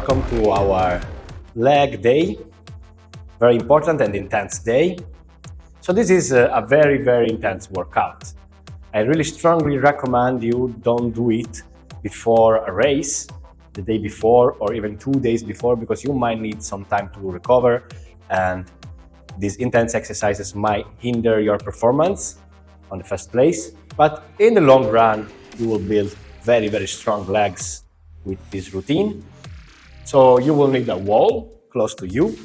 welcome to our leg day. Very important and intense day. So this is a very, very intense workout. I really strongly recommend you don't do it before a race, the day before or even 2 days before, because you might need some time to recover and these intense exercises might hinder your performance on the first place. But in the long run, you will build very, very strong legs with this routine. So you will need a wall close to you.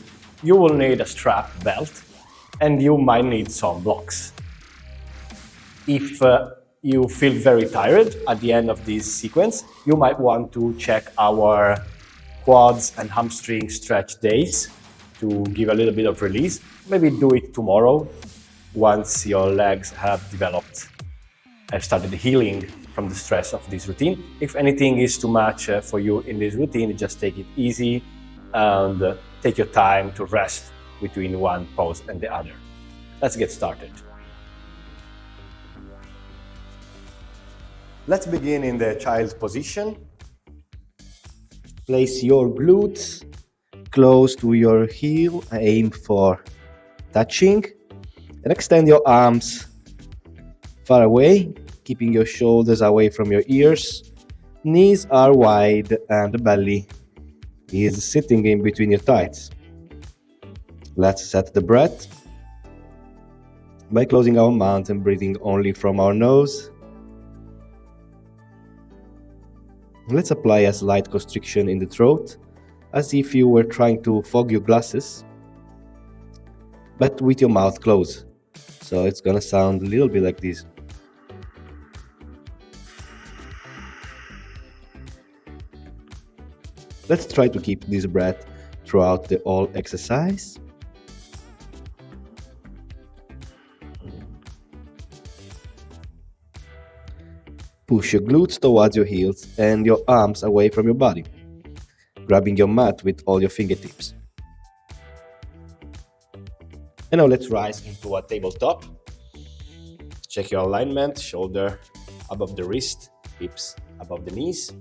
You will need a strap belt and you might need some blocks. If you feel very tired at the end of this sequence, you might want to check our quads and hamstring stretch days to give a little bit of release. Maybe do it tomorrow once your legs have developed and started healing from the stress of this routine. If anything is too much for you in this routine, just take it easy and take your time to rest between one pose and the other. Let's get started. Let's begin in the child's position. Place your glutes close to your heel, aim for touching, and extend your arms far away, keeping your shoulders away from your ears. Knees are wide and the belly is sitting in between your thighs. Let's set the breath by closing our mouth and breathing only from our nose. Let's apply a slight constriction in the throat, as if you were trying to fog your glasses, but with your mouth closed. So it's gonna sound a little bit like this. Let's try to keep this breath throughout the whole exercise. Push your glutes towards your heels and your arms away from your body, grabbing your mat with all your fingertips. And now let's rise into a tabletop. Check your alignment, shoulder above the wrist, hips above the knees.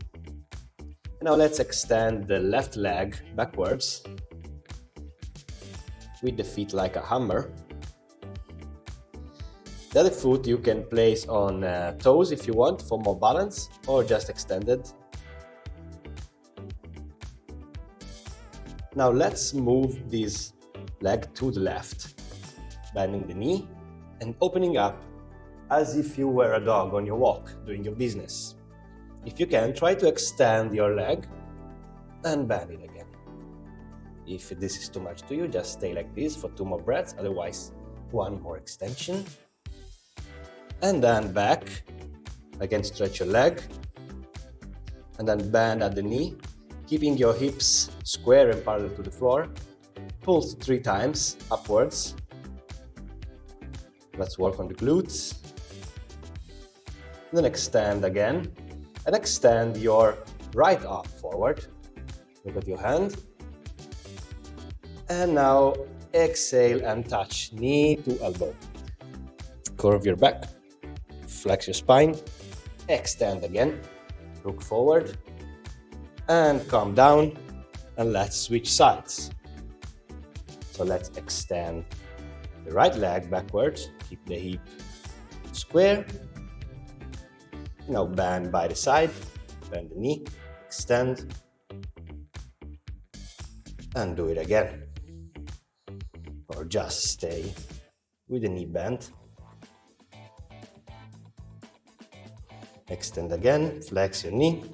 And now let's extend the left leg backwards with the feet like a hammer. The other foot you can place on toes if you want for more balance, or just extended. Now let's move this leg to the left, bending the knee and opening up as if you were a dog on your walk, doing your business. If you can, try to extend your leg and bend it again. If this is too much to you, just stay like this for 2 more breaths, otherwise one more extension. And then back, again stretch your leg, and then bend at the knee, keeping your hips square and parallel to the floor. Pulse 3 times upwards. Let's work on the glutes. Then extend again, and extend your right arm forward. Look at your hand. And now exhale and touch knee to elbow. Curve your back. Flex your spine, extend again, look forward, and come down, and let's switch sides. So let's extend the right leg backwards, keep the hip square. Now bend by the side, bend the knee, extend, and do it again. Or just stay with the knee bent. Extend again, flex your knee.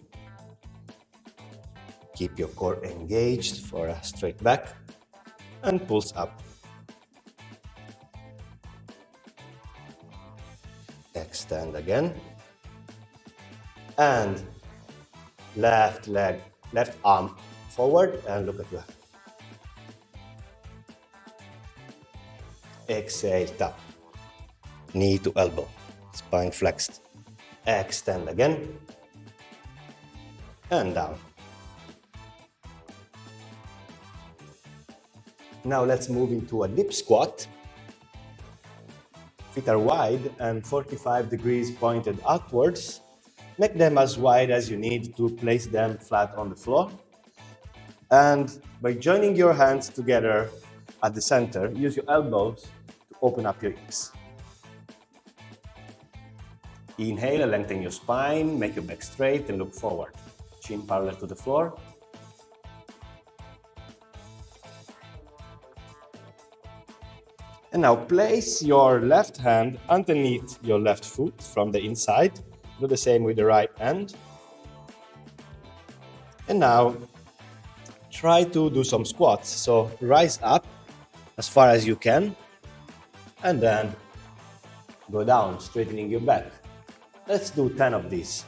Keep your core engaged for a straight back and pulse up. Extend again. And left leg, left arm forward and look at your hand. Exhale, tap. Knee to elbow, spine flexed. Extend again, and down. Now let's move into a dip squat. Feet are wide and 45 degrees pointed outwards. Make them as wide as you need to place them flat on the floor. And by joining your hands together at the center, use your elbows to open up your hips. Inhale and lengthen your spine, make your back straight and look forward. Chin parallel to the floor. And now place your left hand underneath your left foot from the inside. Do the same with the right hand. And now try to do some squats. So rise up as far as you can and then go down, straightening your back. Let's do 10 of these.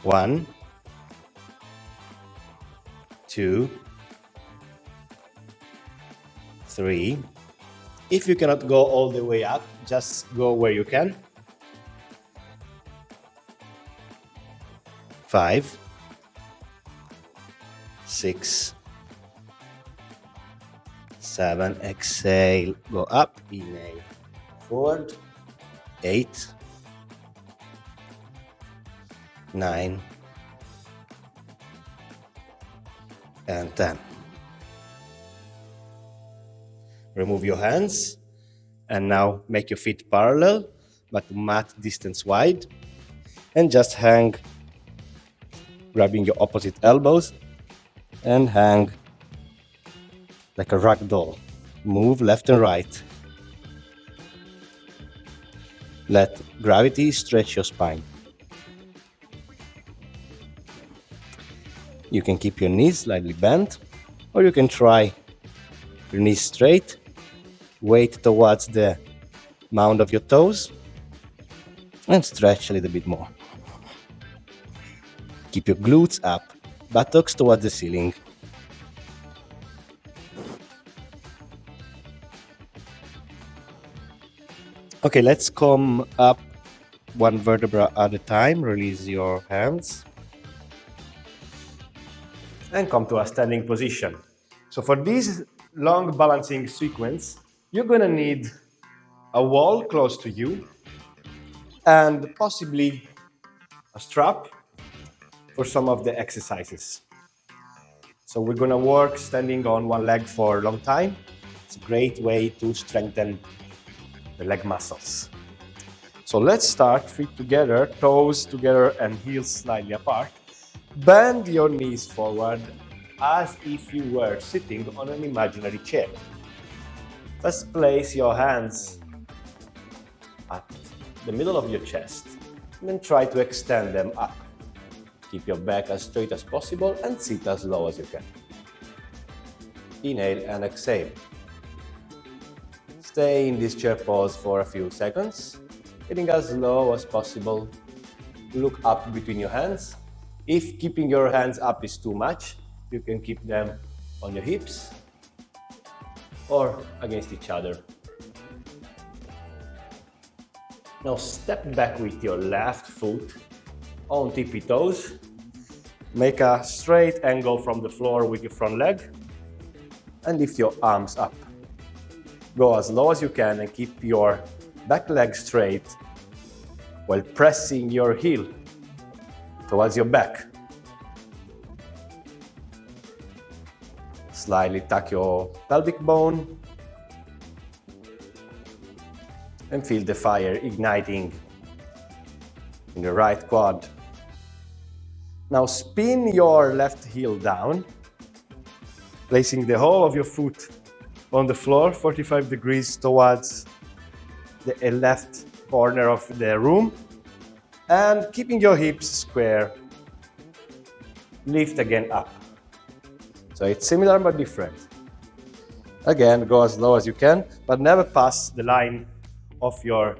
1, 2, 3. If you cannot go all the way up, just go where you can. 5, 6, 7. Exhale, go up, inhale, forward. 8, 9, and 10. Remove your hands and now make your feet parallel but mat distance wide and just hang, grabbing your opposite elbows and hang like a rag doll. Move left and right. Let gravity stretch your spine. You can keep your knees slightly bent, or you can try your knees straight, weight towards the mound of your toes, and stretch a little bit more. Keep your glutes up, buttocks towards the ceiling. Okay, let's come up one vertebra at a time. Release your hands. And come to a standing position. So for this long balancing sequence, you're going to need a wall close to you and possibly a strap for some of the exercises. So we're going to work standing on one leg for a long time. It's a great way to strengthen the leg muscles. So let's start, feet together, toes together and heels slightly apart. Bend your knees forward as if you were sitting on an imaginary chair. First, place your hands at the middle of your chest and then try to extend them up. Keep your back as straight as possible and sit as low as you can. Inhale and exhale. Stay in this chair pose for a few seconds, getting as low as possible. Look up between your hands. If keeping your hands up is too much, you can keep them on your hips or against each other. Now step back with your left foot on tippy toes. Make a straight angle from the floor with your front leg and lift your arms up. Go as low as you can and keep your back leg straight while pressing your heel towards your back. Slightly tuck your pelvic bone and feel the fire igniting in the right quad. Now spin your left heel down, placing the whole of your foot on the floor, 45 degrees towards the left corner of the room, and keeping your hips square. Lift again up. So it's similar but different. Again, go as low as you can, but never pass the line of your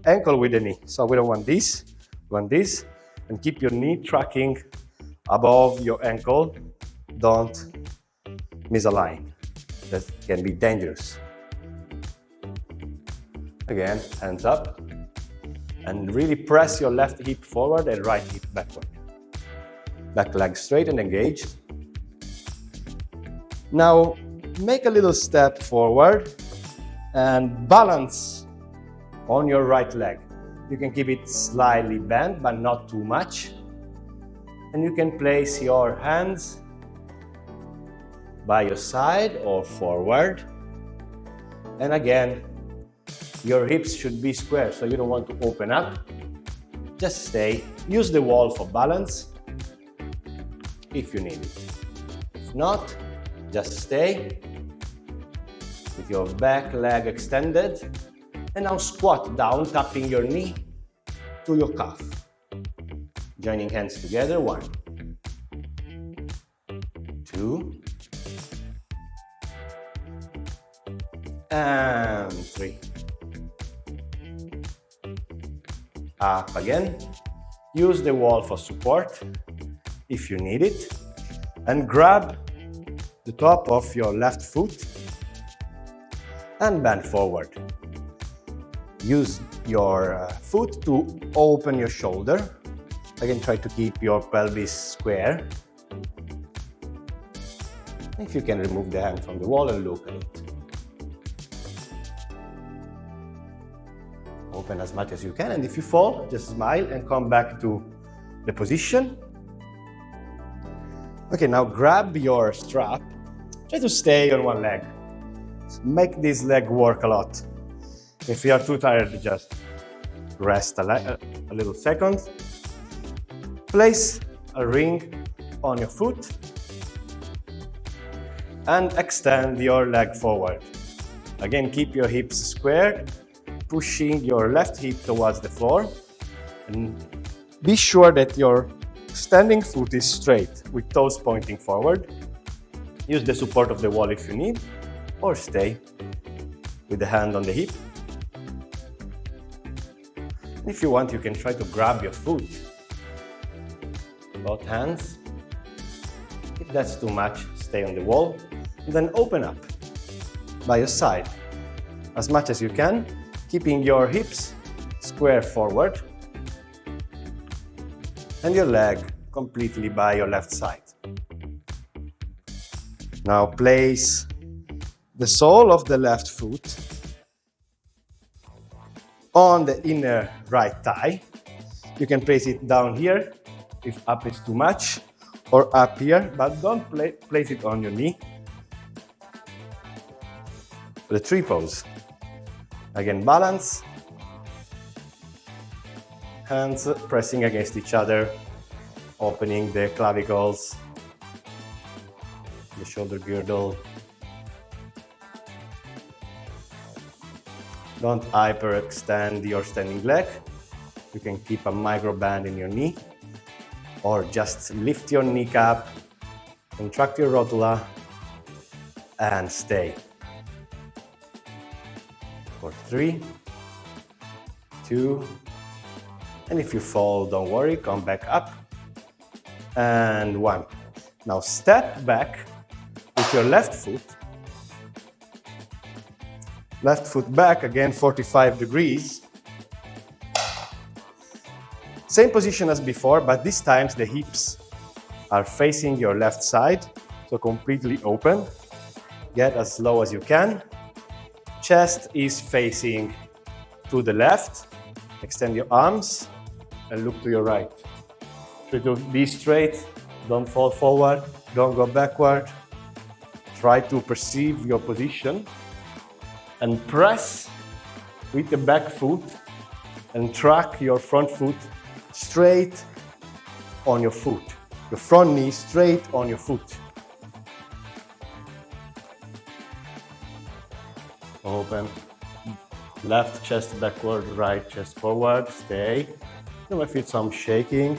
ankle with the knee. So we don't want this, we want this, and keep your knee tracking above your ankle. Don't misalign. That can be dangerous. Again, hands up, and really press your left hip forward and right hip backward. Back leg straight and engaged. Now make a little step forward and balance on your right leg. You can keep it slightly bent but not too much. And you can place your hands by your side or forward. And again, your hips should be square, so you don't want to open up. Just stay. Use the wall for balance if you need it. If not, just stay with your back leg extended. And now squat down, tapping your knee to your calf. Joining hands together. 1, 2, and 3. Up again. Use the wall for support if you need it. And grab the top of your left foot and bend forward. Use your foot to open your shoulder. Again, try to keep your pelvis square. If you can remove the hand from the wall and look at it. Open as much as you can, and if you fall, just smile and come back to the position. Okay, now grab your strap. Try to stay on one leg. Make this leg work a lot. If you are too tired, just rest a little second. Place a ring on your foot and extend your leg forward. Again, keep your hips squared, pushing your left hip towards the floor. And be sure that your standing foot is straight with toes pointing forward. Use the support of the wall if you need, or stay with the hand on the hip. If you want, you can try to grab your foot. Both hands. If that's too much, stay on the wall. And then open up by your side as much as you can, keeping your hips square forward and your leg completely by your left side. Now place the sole of the left foot on the inner right thigh. You can place it down here if up is too much, or up here, but don't place it on your knee. For the tree pose. Again, balance. Hands pressing against each other, opening the clavicles, the shoulder girdle. Don't hyperextend your standing leg. You can keep a micro band in your knee, or just lift your kneecap, contract your rotula, and stay. For 3, 2, and if you fall, don't worry, come back up, and 1. Now step back with your left foot. Left foot back, again 45 degrees. Same position as before, but this time the hips are facing your left side, so completely open. Get as low as you can. Chest is facing to the left. Extend your arms and look to your right. Try to be straight, don't fall forward, don't go backward. Try to perceive your position and press with the back foot and track your front foot straight on your foot. Your front knee straight on your foot. Open. Left chest backward, right chest forward. Stay. You might feel some shaking.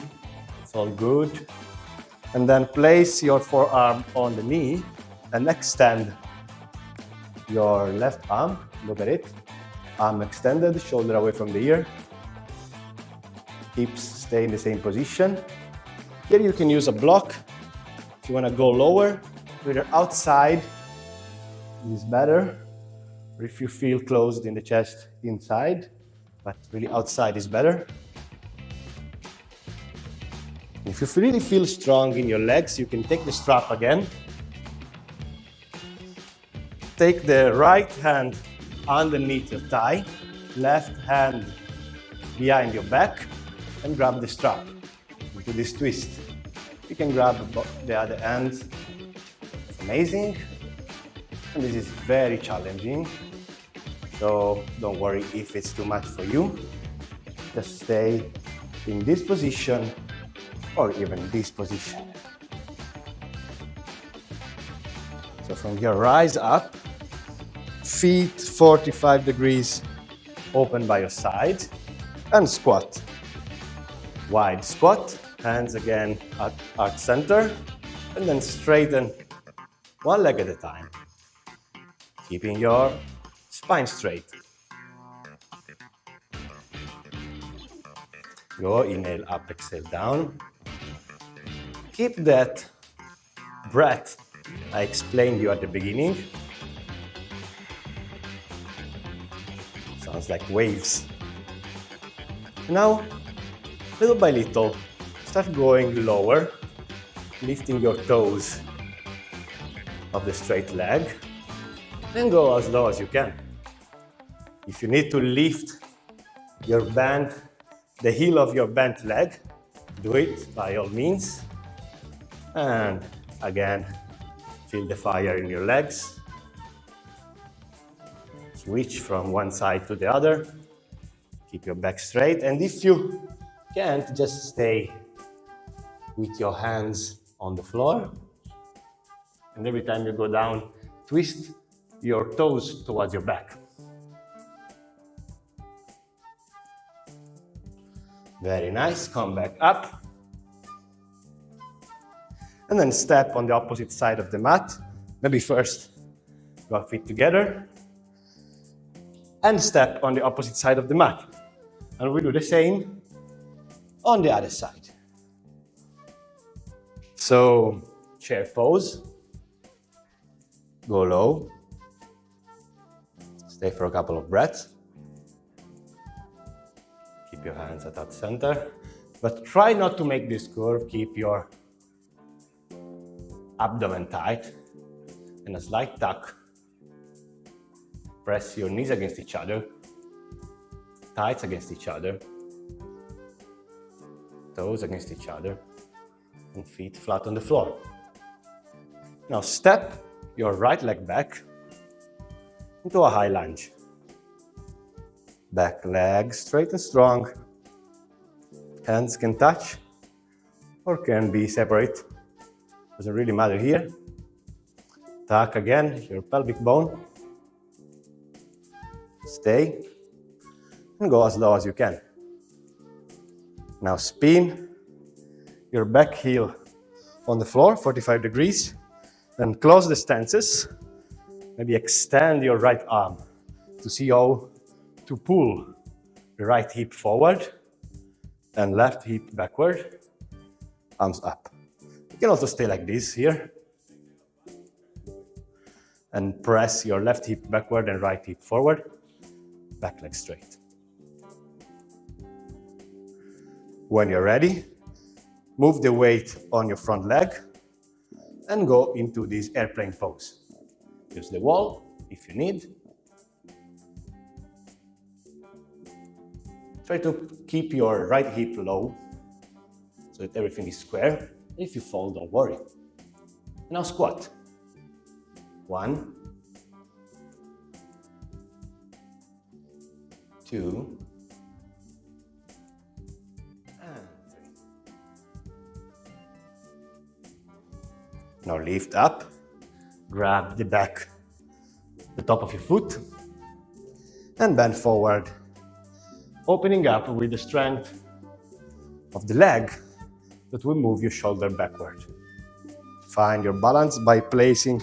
It's all good. And then place your forearm on the knee and extend your left arm. Look at it. Arm extended, shoulder away from the ear. Hips stay in the same position. Here you can use a block. If you want to go lower, either outside is better, or if you feel closed in the chest, inside, but really outside is better. If you really feel strong in your legs, you can take the strap again. Take the right hand underneath your thigh, left hand behind your back, and grab the strap into this twist. You can grab the other end Amazing. And this is very challenging. So don't worry if it's too much for you. Just stay in this position or even this position. So from here, rise up, feet 45 degrees open by your side, and squat. Wide squat, hands again at heart center, and then straighten one leg at a time, keeping your spine straight. Go, inhale up, exhale down. Keep that breath I explained you at the beginning. Sounds like waves. Now, little by little, start going lower, lifting your toes of the straight leg, and go as low as you can. If you need to lift the heel of your bent leg, do it by all means. And again, feel the fire in your legs. Switch from one side to the other. Keep your back straight. And if you can't, just stay with your hands on the floor. And every time you go down, twist your toes towards your back. Very nice. Come back up. And then step on the opposite side of the mat. Maybe first, go feet together. And step on the opposite side of the mat. And we do the same on the other side. So, chair pose. Go low. Stay for a couple of breaths. Keep your hands at that center. But try not to make this curve. Keep your abdomen tight and a slight tuck. Press your knees against each other, thighs against each other, toes against each other, and feet flat on the floor. Now step your right leg back into a high lunge. Back leg straight and strong. Hands can touch or can be separate. Doesn't really matter here. Tuck again your pelvic bone. Stay and go as low as you can. Now spin your back heel on the floor, 45 degrees. Then close the stances. Maybe extend your right arm to see how to pull the right hip forward and left hip backward, arms up. You can also stay like this here and press your left hip backward and right hip forward, back leg straight. When you're ready, move the weight on your front leg and go into this airplane pose. Use the wall if you need. Try to keep your right hip low so that everything is square. If you fall, don't worry. Now squat. 1, 2, and 3. Now lift up, grab the back, the top of your foot, and bend forward, opening up with the strength of the leg that will move your shoulder backward. Find your balance by placing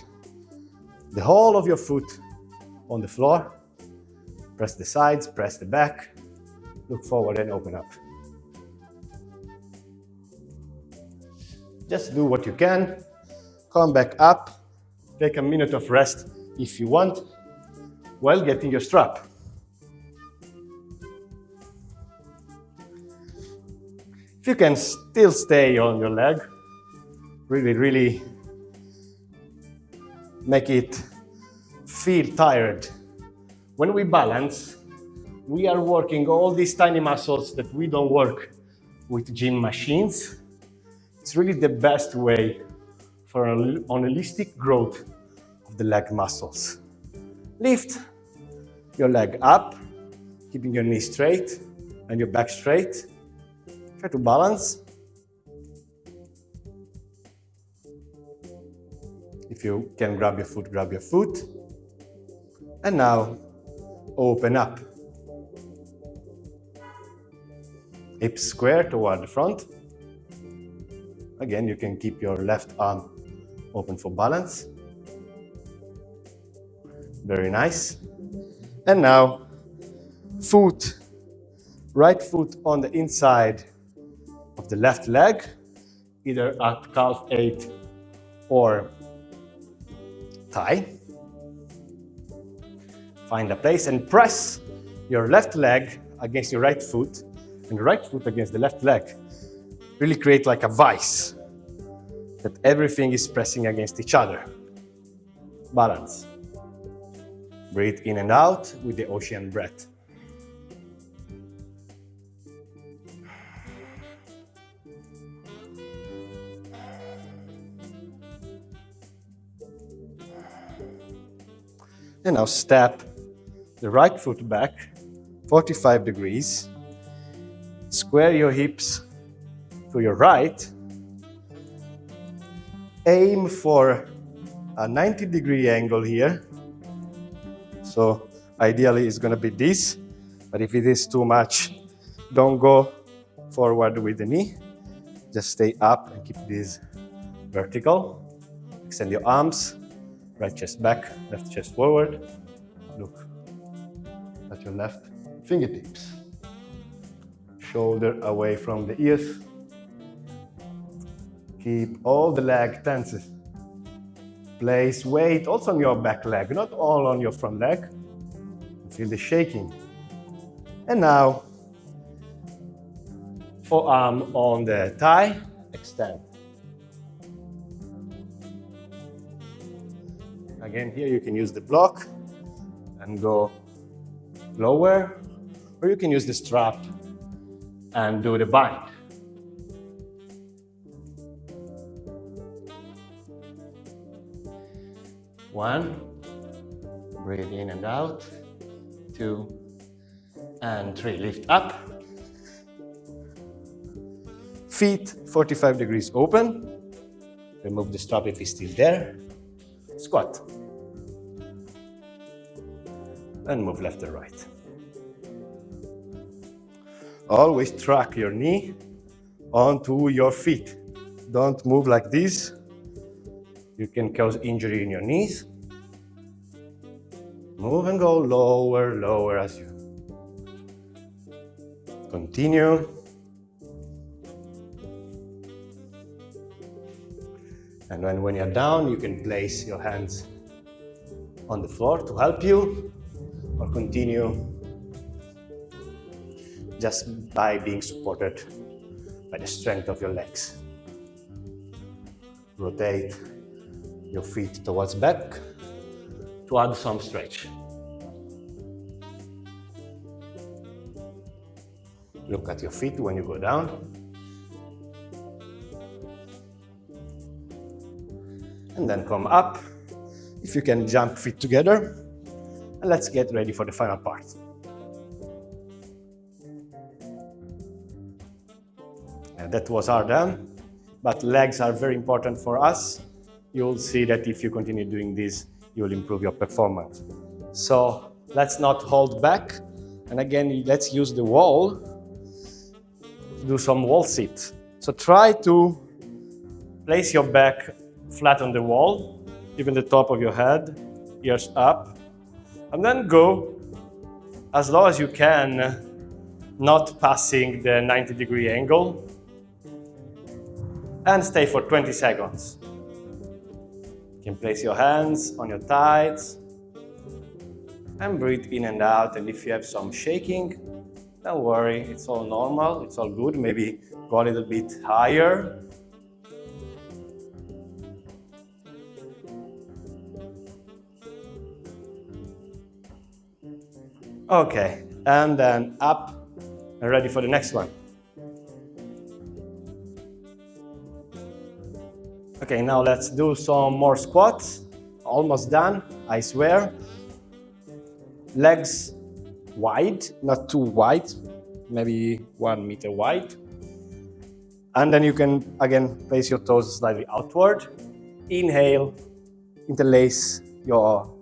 the whole of your foot on the floor. Press the sides, press the back, look forward and open up. Just do what you can. Come back up. Take a minute of rest if you want while getting your strap. If you can still stay on your leg, really make it feel tired. When we balance, we are working all these tiny muscles that we don't work with gym machines. It's really the best way for an holistic growth of the leg muscles. Lift your leg up, keeping your knee straight and your back straight. Try to balance. If you can grab your foot, grab your foot. And now, open up. Hips square toward the front. Again, you can keep your left arm open for balance. Very nice. And now, foot, right foot on the inside of the left leg, either at calf 8 or thigh. Find a place and press your left leg against your right foot and the right foot against the left leg. Really create like a vice that everything is pressing against each other. Balance. Breathe in and out with the ocean breath. And now step the right foot back 45 degrees. Square your hips to your right. Aim for a 90-degree angle here. So ideally it's going to be this, but if it is too much, don't go forward with the knee. Just stay up and keep this vertical. Extend your arms. Right chest back, left chest forward. Look at your left fingertips. Shoulder away from the ears. Keep all the leg tense. Place weight also on your back leg, not all on your front leg. Feel the shaking. And now, forearm on the thigh, extend. Again, here you can use the block and go lower, or you can use the strap and do the bind. One, breathe in and out. 2 and 3, lift up. Feet 45 degrees open. Remove the strap if it's still there. Squat. And move left and right. Always track your knee onto your feet. Don't move like this. You can cause injury in your knees. Move and go lower, lower as you continue. And when you're down, you can place your hands on the floor to help you, or continue just by being supported by the strength of your legs. Rotate your feet towards back to add some stretch. Look at your feet when you go down. And then come up. If you can jump feet together. And let's get ready for the final part. And that was our done, but legs are very important for us. You'll see that if you continue doing this, you'll improve your performance. So let's not hold back. And again, let's use the wall to do some wall sit. So try to place your back flat on the wall, even the top of your head, ears up, and then go as low as you can, not passing the 90-degree angle, and stay for 20 seconds. You can place your hands on your thighs and breathe in and out. And if you have some shaking, don't worry, it's all normal, it's all good. Maybe go a little bit higher. Okay, and then up and ready for the next one. Okay, now let's do some more squats. Almost done, I swear. Legs wide, not too wide, maybe 1 meter wide. And then you can, again, place your toes slightly outward. Inhale, interlace your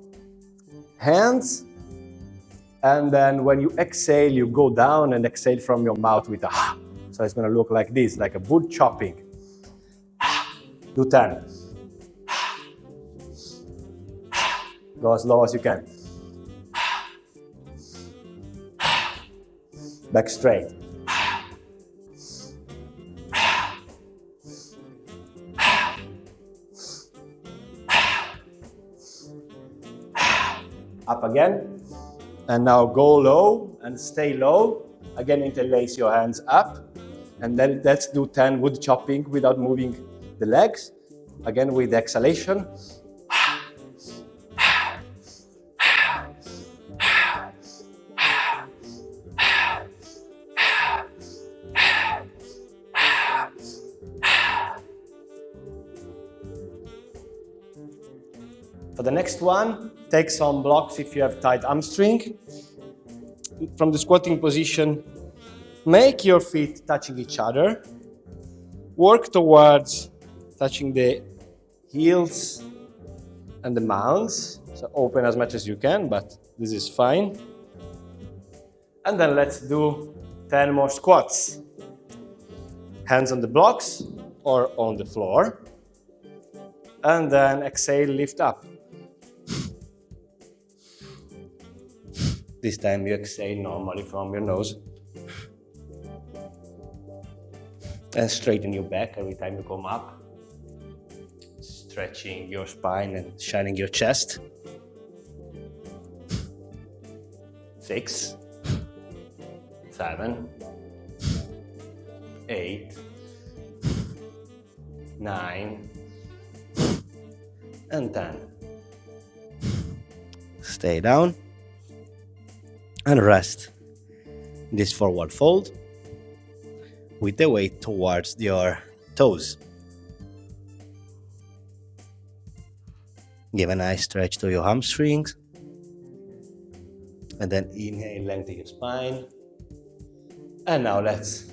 hands. And then when you exhale, you go down and exhale from your mouth with a ha. So it's gonna look like this, like a wood chopping. Do 10. Go as low as you can. Back straight. Up again. And now go low and stay low. Again, interlace your hands up. And then let's do 10 wood chopping without moving the legs. Again, with exhalation. For the next one, take some blocks if you have tight hamstring. From the squatting position, make your feet touching each other. Work towards touching the heels and the mounts. So open as much as you can, but this is fine. And then let's do 10 more squats. Hands on the blocks or on the floor. And then exhale, lift up. This time you exhale normally from your nose. And straighten your back every time you come up. Stretching your spine and shining your chest. 6, 7, 8, 9, and 10. Stay down and rest. This forward fold with the weight towards your toes. Give a nice stretch to your hamstrings. And then inhale, lengthen your spine. And now let's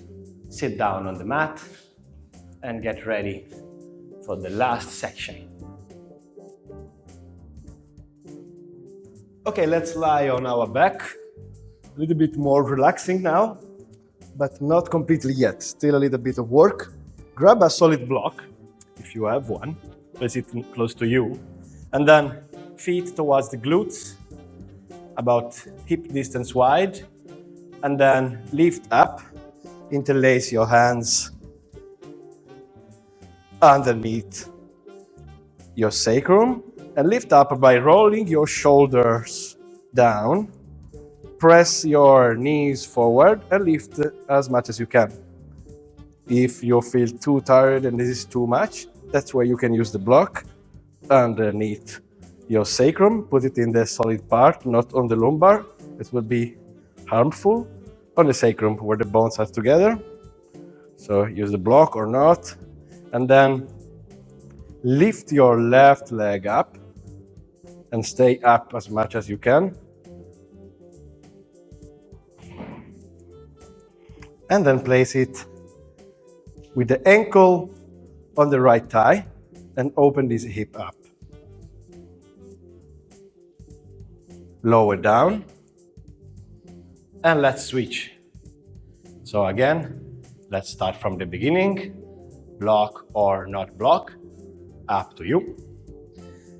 sit down on the mat and get ready for the last section. Okay, let's lie on our back. A little bit more relaxing now, but not completely yet. Still a little bit of work. Grab a solid block, if you have one. Place it close to you. And then feet towards the glutes, about hip distance wide. And then lift up, interlace your hands underneath your sacrum. And lift up by rolling your shoulders down. Press your knees forward and lift as much as you can. If you feel too tired and this is too much, that's where you can use the block underneath your sacrum. Put it in the solid part, not on the lumbar. It will be harmful. On the sacrum where the bones are together. So use the block or not. And then lift your left leg up and stay up as much as you can. And then place it with the ankle on the right thigh and open this hip up. Lower down. And let's switch. So again, let's start from the beginning. Block or not block, up to you.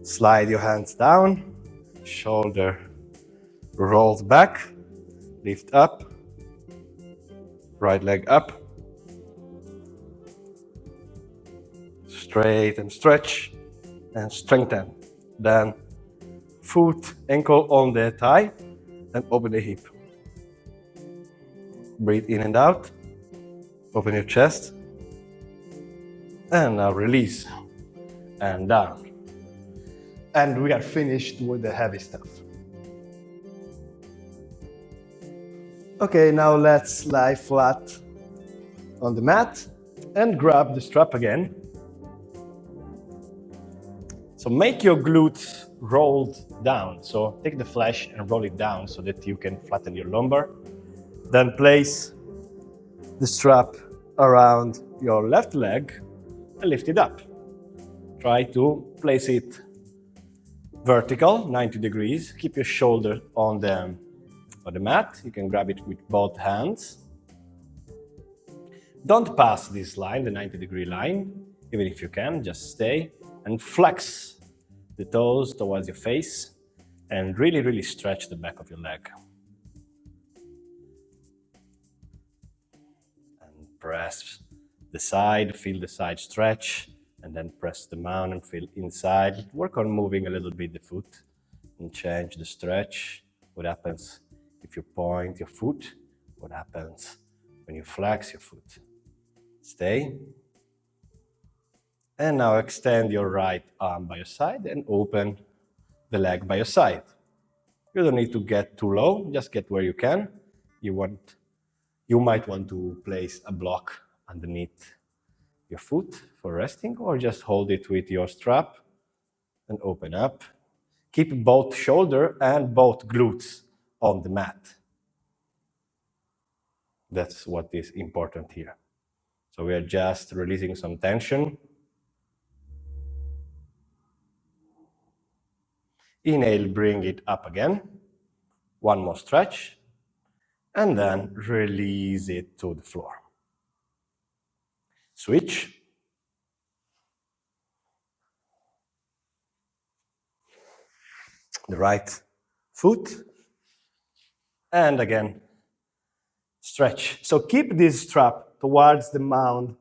Slide your hands down, shoulder rolled back, lift up, right leg up, straight and stretch and strengthen. Then foot, ankle on the thigh and open the hip. Breathe in and out, open your chest, and now release and down. And we are finished with the heavy stuff. Okay, now let's lie flat on the mat and grab the strap again. So make your glutes rolled down. So take the flesh and roll it down so that you can flatten your lumbar. Then place the strap around your left leg and lift it up. Try to place it vertical, 90 degrees. Keep your shoulder on the mat. You can grab it with both hands. Don't pass this line, the 90-degree line, even if you can, just stay and flex the toes towards your face and really, really stretch the back of your leg. And press the side, feel the side stretch, and then press them down and feel inside. Work on moving a little bit the foot and change the stretch. What happens if you point your foot? What happens when you flex your foot? Stay. And now extend your right arm by your side and open the leg by your side. You don't need to get too low, just get where you can. You might want to place a block underneath your foot for resting, or just hold it with your strap and open up. Keep both shoulder and both glutes on the mat. That's what is important here. So we are just releasing some tension. Inhale, bring it up again. One more stretch. And then release it to the floor. Switch. The right foot. And again, stretch. So keep this strap towards the mound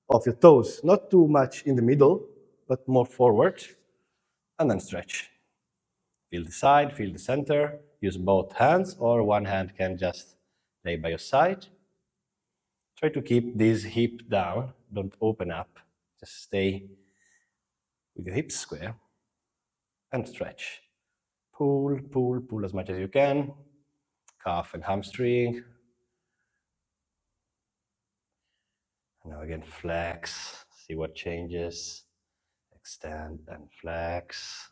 of your toes. Not too much in the middle, but more forward. And then stretch. Feel the side, feel the center. Use both hands, or one hand can just lay by your side. Try to keep this hip down. Don't open up. Just stay with your hips square and stretch. Pull, pull, pull as much as you can. Calf and hamstring. And now again, flex. See what changes. Extend and flex.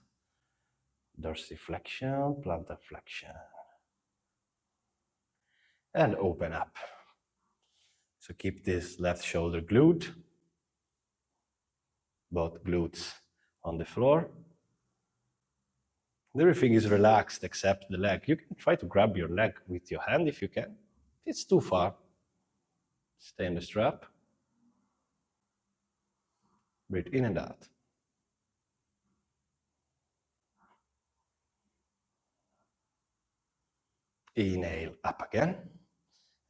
Dorsiflexion, plantar flexion. And open up. So keep this left shoulder glued. Both glutes on the floor. Everything is relaxed except the leg. You can try to grab your leg with your hand if you can. If it's too far, stay in the strap. Breathe in and out. Inhale, up again.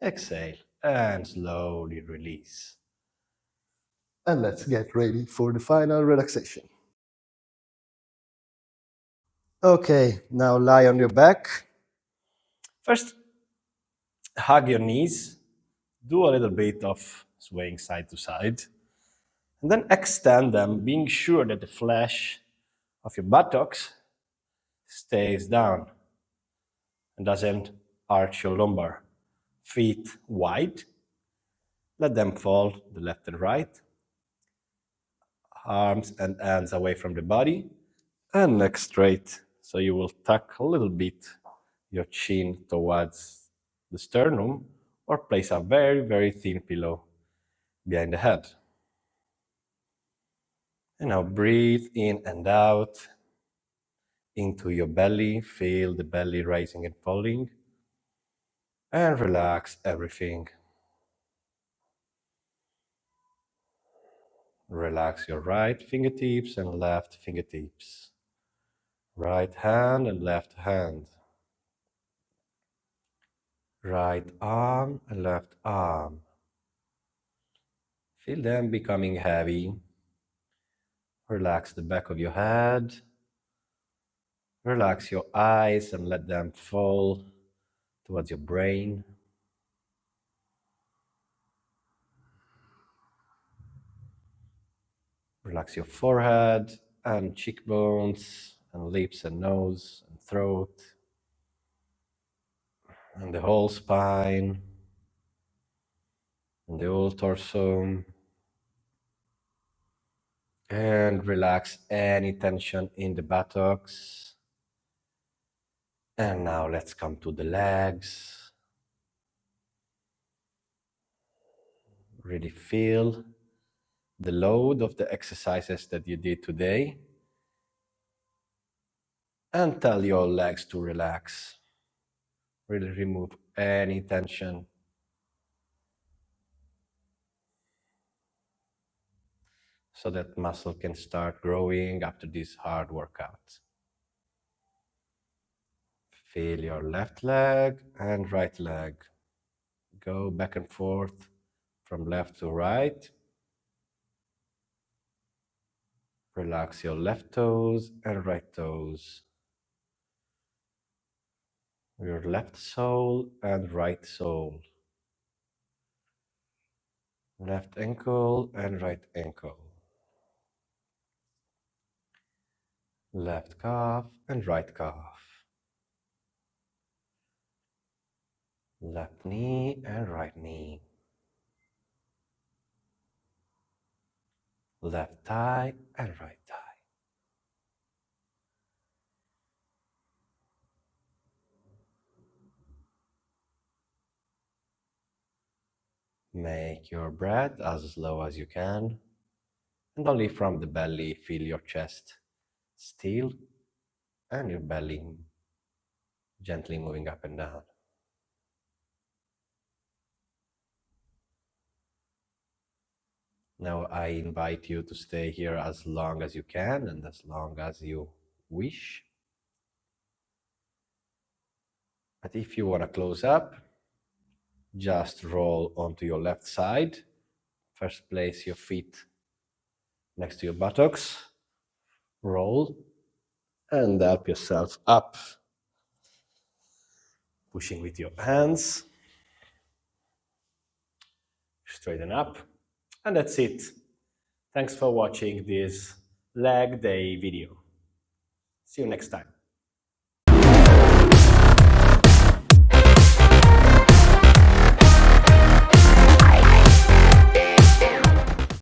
Exhale, and slowly release. And let's get ready for the final relaxation. Okay, now lie on your back. First, hug your knees. Do a little bit of swaying side to side. And then extend them, being sure that the flesh of your buttocks stays down and doesn't arch your lumbar. Feet wide. Let them fall, the left and right. Arms and hands away from the body. And neck straight. So you will tuck a little bit your chin towards the sternum, or place a very, very thin pillow behind the head. And now breathe in and out into your belly. Feel the belly rising and falling. And relax everything. Relax your right fingertips and left fingertips. Right hand and left hand. Right arm and left arm. Feel them becoming heavy. Relax the back of your head. Relax your eyes and let them fall towards your brain. Relax your forehead and cheekbones and lips and nose and throat and the whole spine and the whole torso. And relax any tension in the buttocks. And now let's come to the legs. Really feel the load of the exercises that you did today. And tell your legs to relax. Really remove any tension. So that muscle can start growing after this hard workout. Feel your left leg and right leg. Go back and forth from left to right. Relax your left toes and right toes. Your left sole and right sole. Left ankle and right ankle. Left calf and right calf. Left knee and right knee. Left thigh and right thigh. Make your breath as slow as you can, and only from the belly feel your chest still and your belly gently moving up and down. Now I invite you to stay here as long as you can and as long as you wish. But if you want to close up, just roll onto your left side. First, place your feet next to your buttocks. Roll and help yourself up. Pushing with your hands. Straighten up. And that's it. Thanks for watching this leg day video. See you next time.